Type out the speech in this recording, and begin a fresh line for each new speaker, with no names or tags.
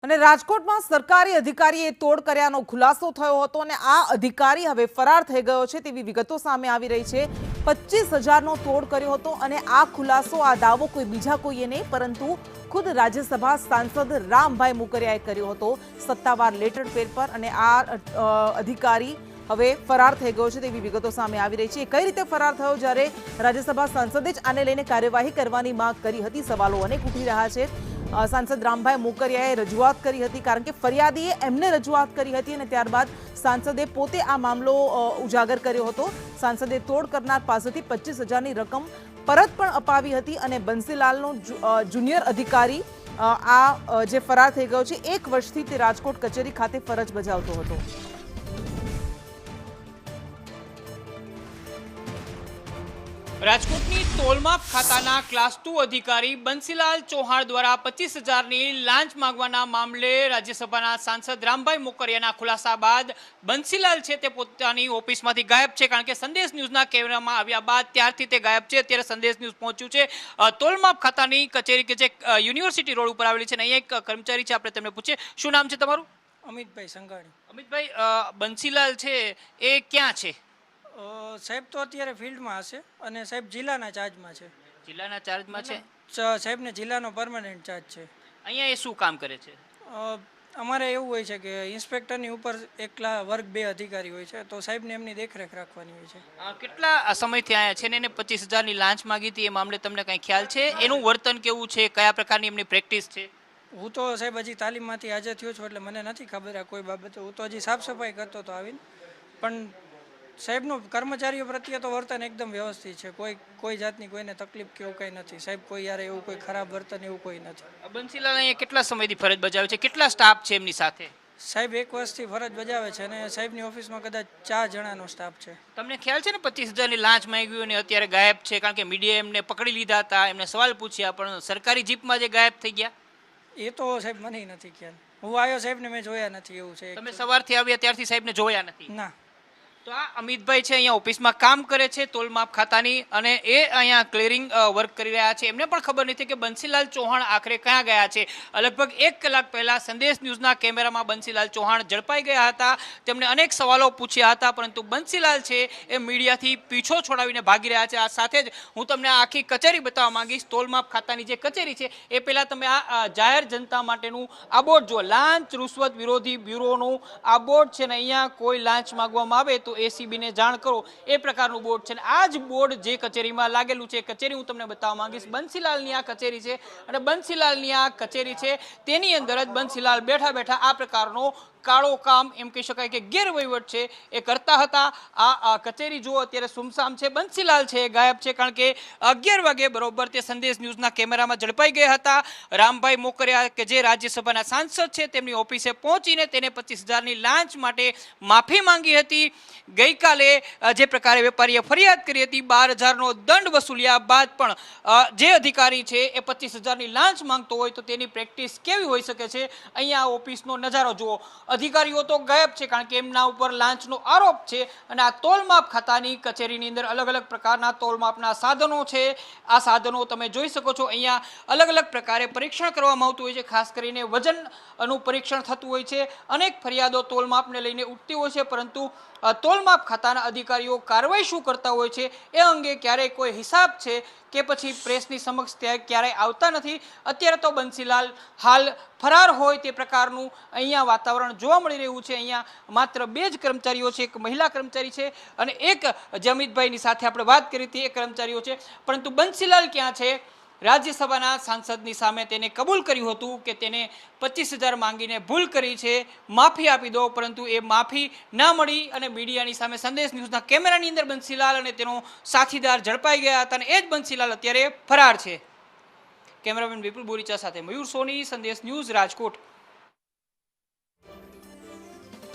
અને રાજકોટમાં સરકારી અધિકારીએ તોડ કર્યાનો ખુલાસો થયો હતો અને આ અધિકારી હવે ફરાર થઈ ગયો છે તેવી વિગતો સામે આવી રહી છે। 25,000નો તોડ કર્યો હતો અને આ ખુલાસો આ દાવો કોઈ બીજા કોઈએ નહીં પરંતુ ખુદ રાજ્યસભા સાંસદ રામભાઈ મોકરિયાએ કર્યો હતો સત્તાવાર લેટર પેડ પર। અને આ અધિકારી હવે ફરાર થઈ ગયો છે તેવી વિગતો સામે આવી રહી છે। કઈ રીતે ફરાર થયો જ્યારે રાજ્યસભા સાંસદે જ આને લઈને કાર્યવાહી કરવાની માંગ કરી હતી, સવાલો અનેક ઉઠી રહ્યા છે। સાંસદ રામભાઈ મોકરિયાએ રજૂઆત કરી હતી કારણ કે ફરિયાદીએ એમને રજૂઆત કરી હતી અને ત્યારબાદ સાંસદે પોતે આ મામલો ઉજાગર કર્યો હતો। સાંસદે તોડ કરનાર પાસેથી 25,000ની રકમ પરત પણ અપાવી હતી અને બંસીલાલનો જુનિયર અધિકારી આ જે ફરાર થઈ ગયો છે 1 વર્ષથી તે રાજકોટ કચેરી ખાતે ફરજ બજાવતો હતો।
રાજકોટની તોલમાપ ખાતાના ક્લાસ 2 અધિકારી બંસીલાલ ચૌહાણ દ્વારા 25,000ની લાંચ માંગવાના મામલે રાજ્યસભાના સાંસદ રામભાઈ મોકરિયાના ખુલાસા બાદ બંસીલાલ છે તે પોતાની ઓફિસમાંથી ગાયબ છે કારણ કે સંદેશ ન્યૂઝના કેમેરામાં આવ્યા બાદ ત્યારથી તે ગાયબ છે। અત્યારે સંદેશ ન્યૂઝ પહોંચ્યું છે તોલમાપ ખાતાની કચેરી કે જે યુનિવર્સિટી રોડ ઉપર આવેલી છે અને અહીંયા એક કર્મચારી છે, આપણે તેમને પૂછીએ શું નામ છે તમારું?
અમિતભાઈ સંઘાણી।
અમિતભાઈ, બંસીલાલ છે એ ક્યાં છે?
સાહેબ તો અત્યારે ફિલ્ડમાં હશે અને સાહેબ જિલ્લાના ચાર્જમાં છે।
જિલ્લાના ચાર્જમાં છે?
સાહેબને જિલ્લાનો પરમાનન્ટ ચાર્જ છે।
અહીંયા એ શું કામ કરે છે?
અમારે એવું હોય છે કે ઇન્સ્પેક્ટરની ઉપર એકલા વર્ગ 2 અધિકારી હોય છે તો સાહેબને એમની દેખરેખ રાખવાની હોય છે।
કેટલા સમયથી અહીંયા છે ને એને 25,000ની લાંચ માંગી હતી એ મામલે તમને કંઈ ખ્યાલ છે? એનું વર્તન કેવું છે, કયા પ્રકારની એમની પ્રેક્ટિસ છે?
હું તો સાહેબ હજી તાલીમમાંથી હાજર થયો છું એટલે મને નથી ખબર આ કોઈ બાબતે। હું તો હજી સાફ સફાઈ કરતો હતો આવીને, પણ સાહેબનું કર્મચારીઓ પ્રત્યે તો વર્તન એકદમ વ્યવસ્થિત છે। કોઈ જાતની કોઈને તકલીફ કે એવું કંઈ નથી સાહેબ, કોઈ યારે એવું કોઈ ખરાબ વર્તન એવું કોઈ નથી।
બંસીલાલ અહીંયા કેટલા સમયથી ફરજ બજાવે છે, કેટલા સ્ટાફ છે એમની સાથે?
સાહેબ 1 વર્ષથી ફરજ બજાવે છે અને સાહેબની ઓફિસમાં કદાચ 4 જણાનો સ્ટાફ છે।
તમને ખ્યાલ છે ને 25,000ની લાંચ માંગી અને અત્યારે ગાયબ છે કારણ કે મીડિયાએ એમને પકડી લીધા હતા, એમને સવાલ પૂછ્યા પણ સરકારી જીપમાં જે ગાયબ થઈ ગયા?
એ તો સાહેબ મને નથી ખ્યાલ, હું આવ્યો સાહેબને મેં જોયા નથી એવું છે।
તમે સવારથી આવ્યા ત્યારથી સાહેબને જોયા નથી?
ના।
તો આ અમિતભાઈ છે અહીંયા ઓફિસમાં કામ કરે છે તોલમાપ ખાતાની અને એ અહીંયા ક્લિયરિંગ વર્ક કરી રહ્યા છે। એમને પણ ખબર નથી કે બંસીલાલ ચૌહાણ આખરે ક્યાં ગયા છે। લગભગ 1 કલાક પહેલા સંદેશ ન્યૂઝના કેમેરામાં બંસીલાલ ચૌહાણ ઝડપાઈ ગયા હતા, તેમને અનેક સવાલો પૂછ્યા હતા પરંતુ બંસીલાલ છે એ મીડિયાથી પીછો છોડાવીને ભાગી રહ્યા છે। આ સાથે જ હું તમને આખી કચેરી બતાવવા માંગીશ। તોલમાપ ખાતાની જે કચેરી છે એ પહેલાં તમે આ જાહેર જનતા માટેનું આ બોર્ડ જુઓ, લાંચ રૂશ્વત વિરોધી બ્યુરોનું આ બોર્ડ છે ને અહીંયા કોઈ લાંચ માંગવામાં આવે તો એસીબીને જાણ કરો એ પ્રકારનું બોર્ડ છે। આ જ બોર્ડ જે કચેરીમાં લાગેલું છે કચેરી હું તમને બતાવવા માંગીશ। બંસીલાલની આ કચેરી છે અને બંસીલાલની આ કચેરી છે તેની અંદર જ બંસીલાલ બેઠા બેઠા આ પ્રકારનો કાળો કામ એમ કહી શકાય કે ગેરવહીવટ છે એ કરતા હતા। આ કચેરી જુઓ અત્યારે સુમસામ છે। બંસીલાલ છે એ ગાયબ છે કારણ કે 11 વાગે બરોબર તે સંદેશ ન્યૂઝના કેમેરામાં ઝડપાઈ ગયા હતા। રામભાઈ મોકરિયા કે જે રાજ્યસભાના સાંસદ છે તેમની ઓફિસે પહોંચીને તેને 25,000ની લાંચ માટે માફી માંગી હતી। ગઈકાલે જે પ્રકારે વેપારીએ ફરિયાદ કરી હતી 12,000નો દંડ વસૂલ્યા બાદ પણ જે અધિકારી છે એ 25,000ની લાંચ માંગતો હોય તો તેની પ્રેક્ટિસ કેવી હોઈ શકે છે? અહીંયા ઓફિસનો નજારો જુઓ, અધિકારીઓ તો ગાયબ છે કારણ કે એમના ઉપર લાંચનો આરોપ છે અને આ તોલમાપ ખાતાની કચેરીની અંદર અલગ અલગ પ્રકારના તોલમાપના સાધનો છે। આ સાધનો તમે જોઈ શકો છો, અહીંયા અલગ અલગ પ્રકારે પરીક્ષણ કરવામાં આવતું હોય છે, ખાસ કરીને વજનનું પરીક્ષણ થતું હોય છે। અનેક ફરિયાદો તોલમાપને લઈને ઉઠતી હોય છે પરંતુ તોલમાપ ખાતાના અધિકારીઓ કાર્યવાહી શું કરતા હોય છે એ અંગે ક્યારેય કોઈ હિસાબ છે કે પછી પ્રેસની સમક્ષ ક્યારેય આવતા નથી। અત્યારે તો બંસીલાલ હાલ ફરાર હોય તે પ્રકારનું અહીંયા વાતાવરણ જોવા મળી રહ્યું છે। અહીંયા માત્ર 2 જ કર્મચારીઓ છે, એક મહિલા કર્મચારી છે અને એક અમિતભાઈની સાથે આપણે વાત કરી હતી એ કર્મચારીઓ છે, પરંતુ બંસીલાલ ક્યાં છે? રાજ્યસભાના સાંસદની સામે તેને કબૂલ કર્યું હતું કે તેને 25,000 માંગીને ભૂલ કરી છે, માફી આપી દો, પરંતુ એ માફી ના મળી અને મીડિયાની સામે સંદેશ ન્યૂઝના કેમેરાની અંદર બંસીલાલ અને તેનો સાથીદાર ઝડપાઈ ગયા હતા અને એ જ બંસીલાલ અત્યારે ફરાર છે। કેમેરામેન વિપુલ બોરીચા સાથે મયુર સોની, સંદેશ ન્યૂઝ, રાજકોટ।